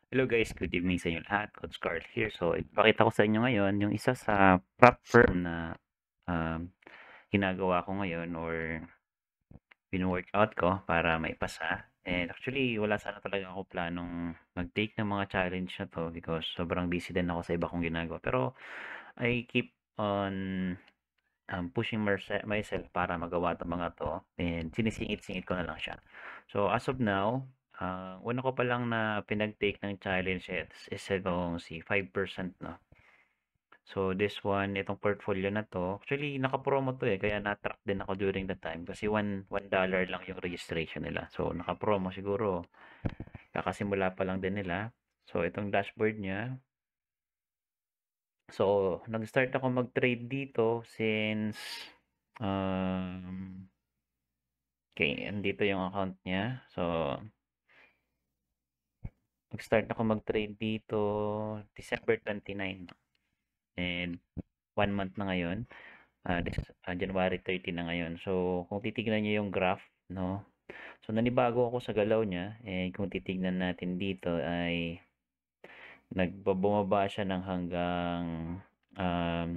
Hello guys, good evening sa inyo lahat. Coach Carl here. So, ipakita ko sa inyo ngayon yung isa sa prop firm na um, ginagawa ko ngayon or wino-workout ko para maipasa. And actually, wala sana talaga ako planong mag-take ng mga challenge na to because sobrang busy din ako sa iba kong ginagawa. Pero I keep on pushing myself para magawa itong mga to and sinisingit-singit ko na lang siya. So as of now, una ko pa lang na pinag-take ng challenge is itong si 5%, no? So this one, itong portfolio na to, actually naka-promo to kaya na-track din ako during the time kasi $1 lang yung registration nila. So naka-promo siguro, kakasimula pa lang din nila. So itong dashboard niya, so nag-start ako mag-trade dito since um, okay, andito yung account niya. So, nag-start ako mag-trade dito December 29. And 1 month na ngayon. January 30 na ngayon. So, kung titignan niyo yung graph, no? So, nanibago ako sa galaw niya. And kung titignan natin dito ay nagbabumaba siya ng hanggang um,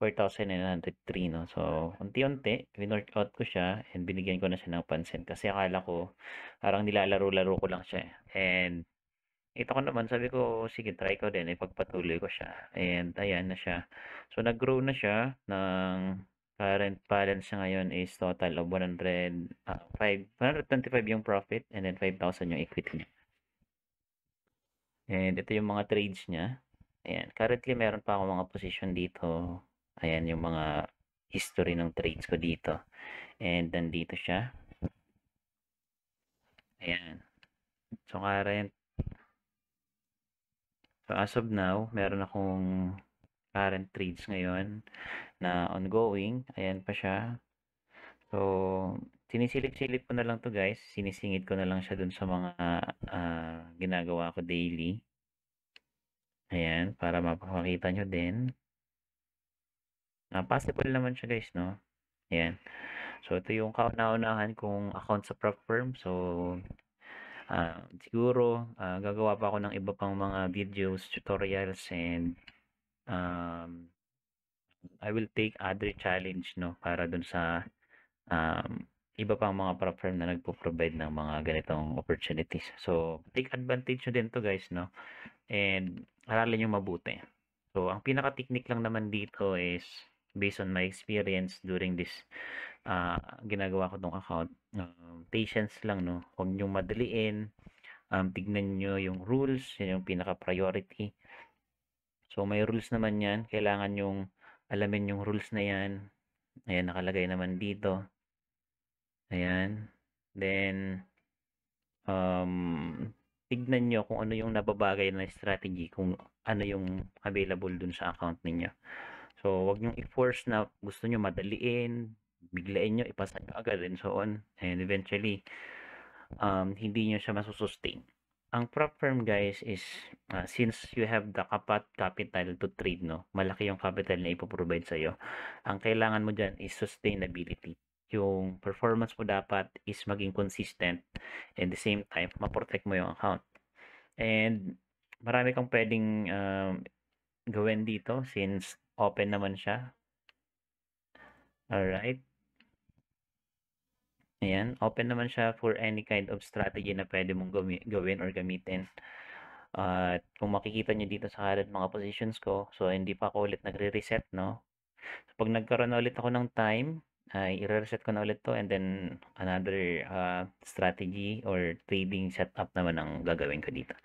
4,903, no? So, unti-unti, winorkout ko siya and binigyan ko na siya ng pansin kasi akala ko parang nilalaro-laro ko lang siya. And ito ko naman, sabi ko, sige, try ko din, ipagpatuloy ko siya. And ayan na siya. So, nag-grow na siya ng current balance niya ngayon is total of 125 yung profit and then 5,000 yung equity niya. And ito yung mga trades niya. Ayan. Currently, meron pa ako mga position dito. Ayan yung mga history ng trades ko dito. And nandito siya. Ayan. So, as of now, meron akong current trades ngayon na ongoing. Ayan pa siya. So, sinisilip-silip ko na lang to guys. Sinisingit ko na lang siya dun sa mga ginagawa ko daily. Ayan, para mapakita nyo din. Possible naman siya guys, no? Ayan. So, ito yung kauna-unahan kong account sa prop firm. So, siguro, gagawa pa ako ng iba pang mga videos, tutorials, and um, I will take other challenge, no? Para dun sa iba pang mga prop firm na nagpo-provide ng mga ganitong opportunities. So, take advantage nyo din to guys, no? And aralin nyo mabuti. So, ang pinaka-technique lang naman dito is based on my experience during this ginagawa ko tong account. Patience lang, no? Huwag nyo madaliin. Tignan nyo yung rules. Yan yung pinaka-priority. So, may rules naman yan. Kailangan yung alamin yung rules na yan. Ayan, nakalagay naman dito. Ayan. Then, tignan nyo kung ano yung nababagay na strategy, kung ano yung available dun sa account ninyo. So, wag nyo i-force na gusto nyo madaliin, biglain nyo, ipasa nyo agad, and so on. And eventually, hindi nyo siya masusustain. Ang prop firm guys is, since you have the capital to trade, no? Malaki yung capital na ipoprovide sa'yo. Ang kailangan mo dyan is sustainability. Yung performance mo dapat is maging consistent and the same time, ma-protect mo yung account. And marami kang pwedeng gawin dito since open naman siya. Alright. Ayan, open naman siya for any kind of strategy na pwede mong gawin or gamitin. At kung makikita nyo dito sa current mga positions ko, so hindi pa ako ulit nagre-reset, no? So, pag nagkaroon na ulit ako ng time, ay i-reset ko na ulit to and then another strategy or trading setup naman ang gagawin ko dito.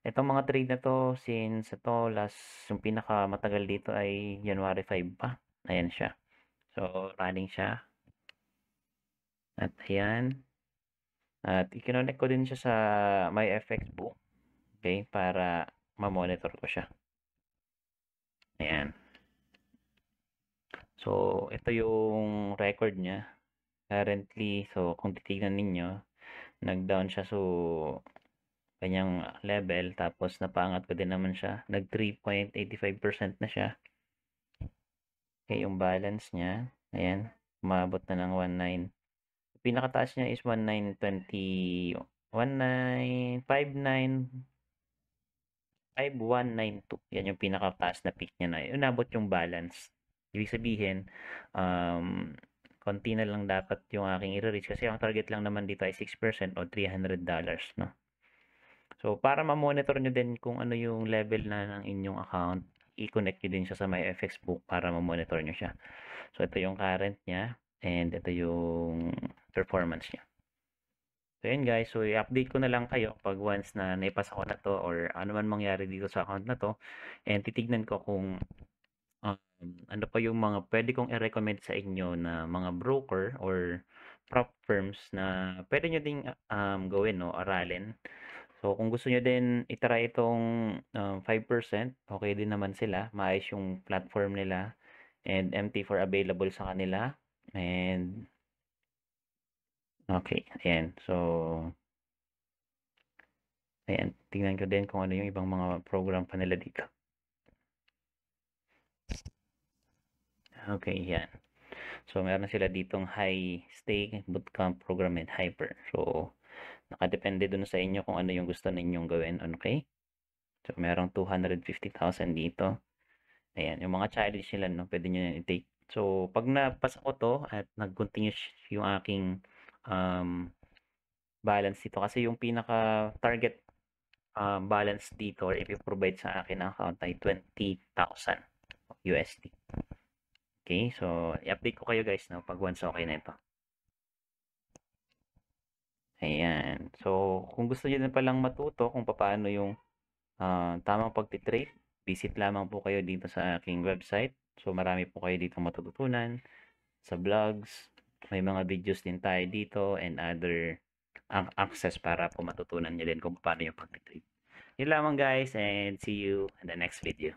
Itong mga trade na to, since ito last, yung pinakamatagal dito ay January 5 pa. Ayan siya. So, running siya. At ayan. At i-connect ko din siya sa MyFX book. Okay? Para ma-monitor ko siya. Ayan. So, ito yung record niya. Currently, so kung titignan ninyo, nag-down siya so kanyang level tapos napaangat ko din naman siya. Nag 3.85% na siya. Okay, yung balance niya, ayan, umabot na ng 19. Pinakataas niya is 1920 1959 5,192. Yan yung pinakataas na peak niya na inabot yung balance. Ibig sabihin, konti na lang dapat yung aking i-reach kasi ang target lang naman dito ay 6% o $300, no? So, para ma-monitor nyo din kung ano yung level na ng inyong account, i-connect nyo din siya sa MyFX Book para ma-monitor nyo siya. So, ito yung current niya and ito yung performance niya. So, yun guys. So, i-update ko na lang kayo pag once na naipasa ko na to or ano man mangyari dito sa account na to. And titignan ko kung ano pa yung mga pwede kong i-recommend sa inyo na mga broker or prop firms na pwede nyo ding gawin, no, aralin. So, kung gusto nyo din itry itong 5%, okay din naman sila. Maayos yung platform nila and MT4 available sa kanila. And, okay, ayan. So, ayan, tingnan ko din kung ano yung ibang mga program pa nila dito. Okay, yan. So, meron sila ditong high stake, bootcamp program, and hyper. So, nakadepende dun sa inyo kung ano yung gusto ninyong gawin. Okay? So, merong 250,000 dito. Ayan, yung mga challenge nila, no, pwede nyo yan i-take. So, pag napasa ko to at nag-continue yung aking balance dito, kasi yung pinaka-target balance dito or ipiprovide sa akin ng account ay 20,000 USD. Okay, so i-update ko kayo guys, no, pag once okay na ito. Ayan. So, kung gusto niyo din palang matuto kung paano yung tamang pagtitrade, visit lamang po kayo dito sa aking website. So, marami po kayo dito matututunan sa vlogs. May mga videos din tayo dito and other access para po matutunan niyo din kung paano yung pagtitrade. Yun lamang guys and see you in the next video.